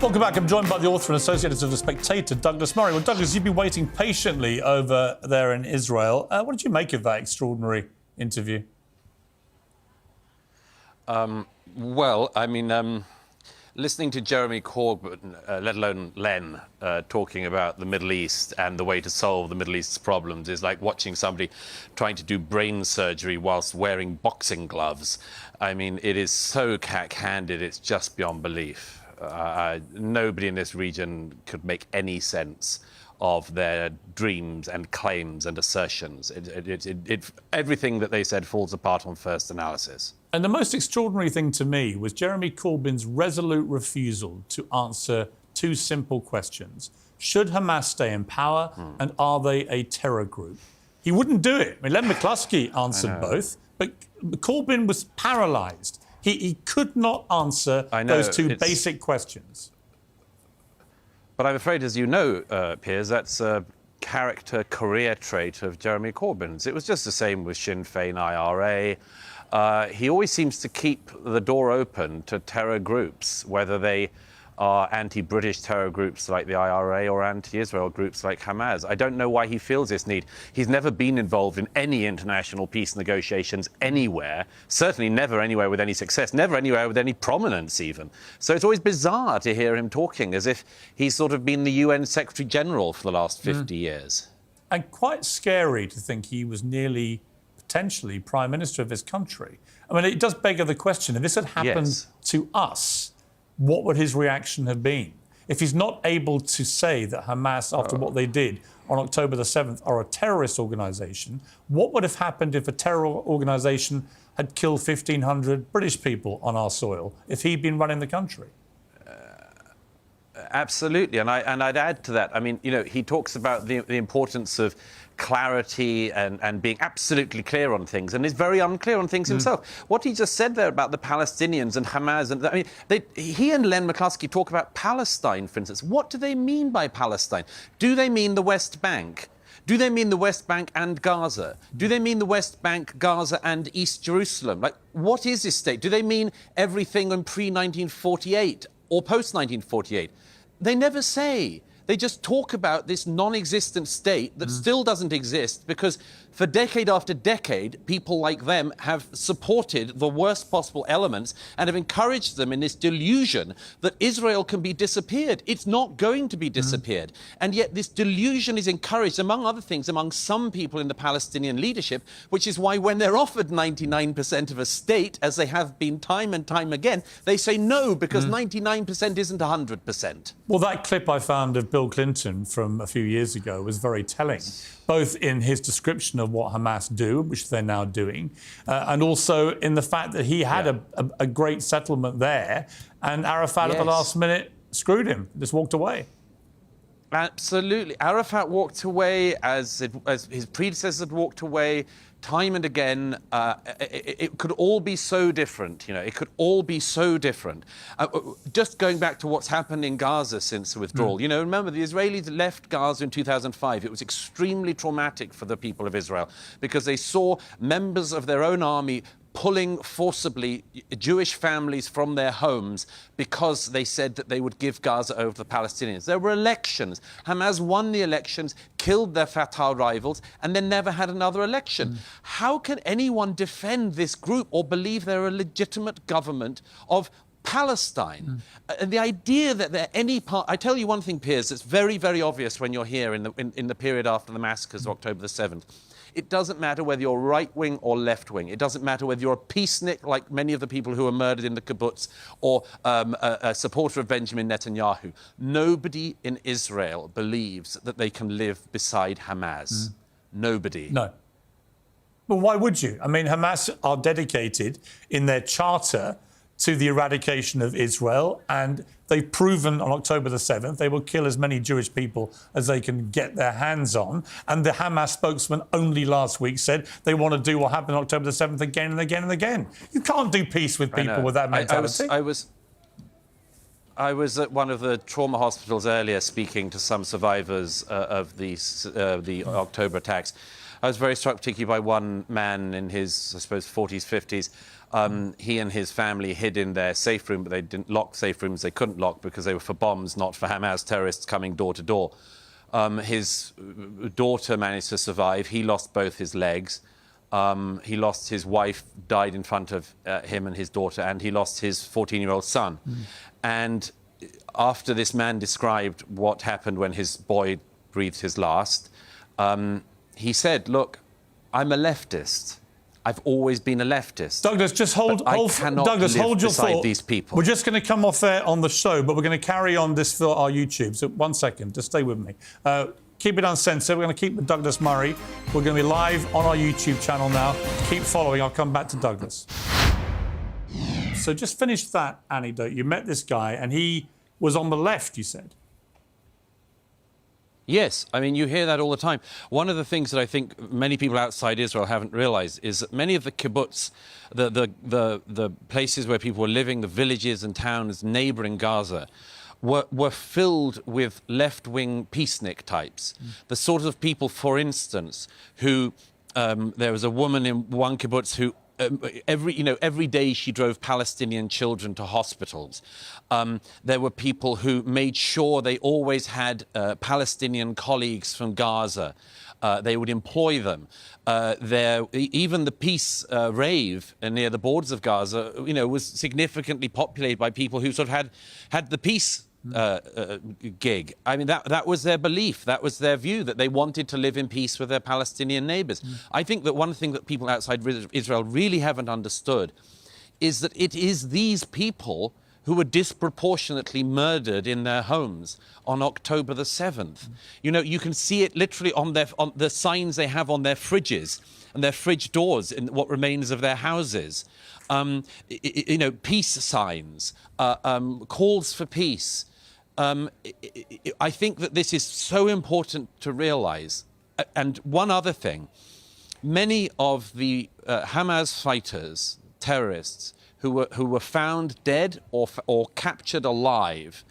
Welcome back. I'm joined by the author and associate editor of The Spectator, Douglas Murray. Well, Douglas, you've been waiting patiently over there in Israel. What did you make of that extraordinary interview? Listening to Jeremy Corbyn, let alone Len, talking about the Middle East and the way to solve the Middle East's problems is like watching somebody trying to do brain surgery whilst wearing boxing gloves. I mean, it is so cack-handed, it's just beyond belief. Nobody in this region could make any sense of their dreams and claims and assertions. Everything that they said falls apart on first analysis. And the most extraordinary thing to me was Jeremy Corbyn's resolute refusal to answer two simple questions. Should Hamas stay in power, and are they a terror group? He wouldn't do it. I mean, Len McCluskey answered both, but Corbyn was paralysed. He could not answer those two basic questions. But I'm afraid, as you know, Piers, that's a character career trait of Jeremy Corbyn's. It was just the same with Sinn Féin IRA. He always seems to keep the door open to terror groups, whether they are anti-British terror groups like the IRA or anti-Israel groups like Hamas. I don't know why he feels this need. He's never been involved in any international peace negotiations anywhere, certainly never anywhere with any success, never anywhere with any prominence even. So it's always bizarre to hear him talking as if he's sort of been the UN Secretary General for the last 50 years. And quite scary to think he was nearly potentially Prime Minister of his country. I mean, it does beg the question, if this had happened to us, what would his reaction have been? If he's not able to say that Hamas, after what they did on October the 7th, are a terrorist organisation, what would have happened if a terror organisation had killed 1,500 British people on our soil, if he'd been running the country? Absolutely, and I'd add to that. I mean, you know, he talks about the importance of clarity and being absolutely clear on things, and is very unclear on things himself. What he just said there about the Palestinians and Hamas, and I mean, he and Len McCluskey talk about Palestine, for instance. What do they mean by Palestine? Do they mean the West Bank? Do they mean the West Bank and Gaza? Do they mean the West Bank, Gaza and East Jerusalem? Like, what is this state? Do they mean everything in pre-1948 or post-1948? They never say. They just talk about this non-existent state that still doesn't exist because for decade after decade, people like them have supported the worst possible elements and have encouraged them in this delusion that Israel can be disappeared. It's not going to be disappeared. And yet this delusion is encouraged, among other things, among some people in the Palestinian leadership, which is why when they're offered 99% of a state, as they have been time and time again, they say no, because 99% isn't 100%. Well, that clip I found of Bill Clinton from a few years ago was very telling, both in his description of what Hamas do, which they're now doing, and also in the fact that he had a great settlement there, and Arafat at the last minute screwed him, just walked away. Absolutely. Arafat walked away as his predecessors had walked away time and again. It could all be so different, you know, it could all be so different. Just going back to what's happened in Gaza since the withdrawal, you know, remember the Israelis left Gaza in 2005. It was extremely traumatic for the people of Israel because they saw members of their own army pulling forcibly Jewish families from their homes because they said that they would give Gaza over to the Palestinians. There were elections. Hamas won the elections, killed their Fatah rivals, and then never had another election. How can anyone defend this group or believe they're a legitimate government of Palestine? And the idea that they're any part... I tell you one thing, Piers, it's very, very obvious when you're here in the period after the massacres of October the 7th. It doesn't matter whether you're right-wing or left-wing. It doesn't matter whether you're a peacenik, like many of the people who were murdered in the kibbutz, or a supporter of Benjamin Netanyahu. Nobody in Israel believes that they can live beside Hamas. Nobody. No. Well, why would you? I mean, Hamas are dedicated in their charter to the eradication of Israel, and they've proven on October the 7th they will kill as many Jewish people as they can get their hands on. And the Hamas spokesman only last week said they want to do what happened on October the 7th again and again and again. You can't do peace with people with that mentality. I was at one of the trauma hospitals earlier speaking to some survivors of the October attacks. I was very struck particularly by one man in his, I suppose, 40s, 50s. He and his family hid in their safe room, but they didn't lock safe rooms. They couldn't lock because they were for bombs, not for Hamas terrorists coming door to door. His daughter managed to survive. He lost both his legs. He lost his wife, died in front of him and his daughter, and he lost his 14-year-old son. And after this man described what happened when his boy breathed his last, he said, look, I'm a leftist. I've always been a leftist. Douglas, just hold your thought. These people. We're just going to come off air on the show, but we're going to carry on this for our YouTube. So 1 second, just stay with me. Keep it uncensored. We're going to keep with Douglas Murray. We're going to be live on our YouTube channel now. Keep following. I'll come back to Douglas. So just finish that anecdote. You met this guy, and he was on the left, you said. Yes, I mean, you hear that all the time. One of the things that I think many people outside Israel haven't realized is that many of the kibbutz, the places where people were living, the villages and towns neighboring Gaza, were filled with left-wing peacenik types. The sort of people, for instance, who there was a woman in one kibbutz who every day she drove Palestinian children to hospitals. There were people who made sure they always had Palestinian colleagues from Gaza. They would employ them. Even the peace rave near the borders of Gaza, was significantly populated by people who sort of had the peace gig. I mean, that was their belief. That was their view, that they wanted to live in peace with their Palestinian neighbors. I think that one thing that people outside Israel really haven't understood is that it is these people who were disproportionately murdered in their homes on October the 7th. You can see it literally on the signs they have on their fridges and their fridge doors in what remains of their houses. Peace signs, calls for peace. I think that this is so important to realize. And one other thing, many of the Hamas fighters, terrorists, who were found dead or captured alive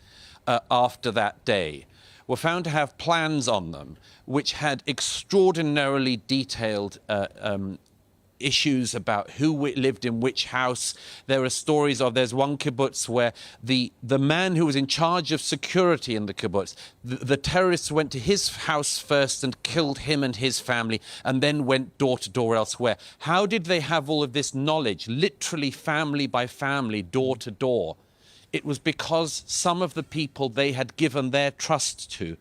after that day, were found to have plans on them which had extraordinarily detailed issues about who lived in which house. There are stories of, there's one kibbutz where the man who was in charge of security in the kibbutz, the terrorists went to his house first and killed him and his family, and then went door to door elsewhere. How did they have all of this knowledge, literally family by family, door to door? It was because some of the people they had given their trust to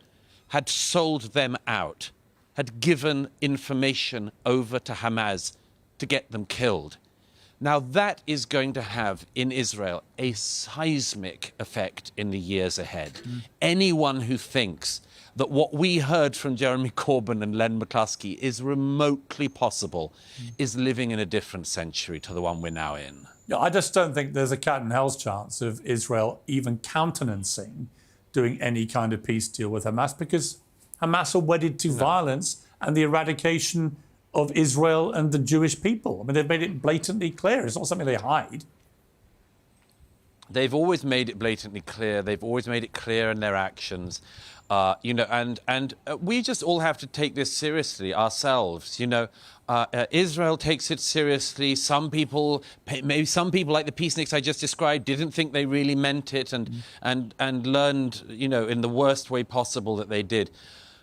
had sold them out, had given information over to Hamas to get them killed. Now that is going to have in Israel a seismic effect in the years ahead. Anyone who thinks that what we heard from Jeremy Corbyn and Len McCluskey is remotely possible is living in a different century to the one we're now in. Yeah, I just don't think there's a cat and hell's chance of Israel even countenancing doing any kind of peace deal with Hamas, because Hamas are wedded to violence and the eradication of Israel and the Jewish people. I mean, they've made it blatantly clear. It's not something they hide. They've always made it blatantly clear. They've always made it clear in their actions. And we just all have to take this seriously ourselves. Israel takes it seriously. Some people, maybe some people like the peaceniks I just described, didn't think they really meant it and learned, in the worst way possible that they did.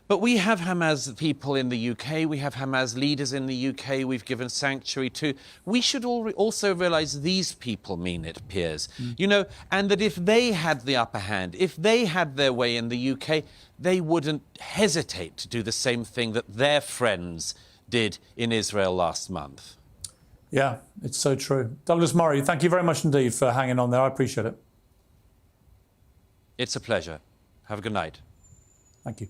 But we have Hamas people in the UK. We have Hamas leaders in the UK we've given sanctuary to. We should also realise these people mean it, Piers. And that if they had the upper hand, if they had their way in the UK, they wouldn't hesitate to do the same thing that their friends did in Israel last month. Yeah, it's so true. Douglas Murray, thank you very much indeed for hanging on there. I appreciate it. It's a pleasure. Have a good night. Thank you.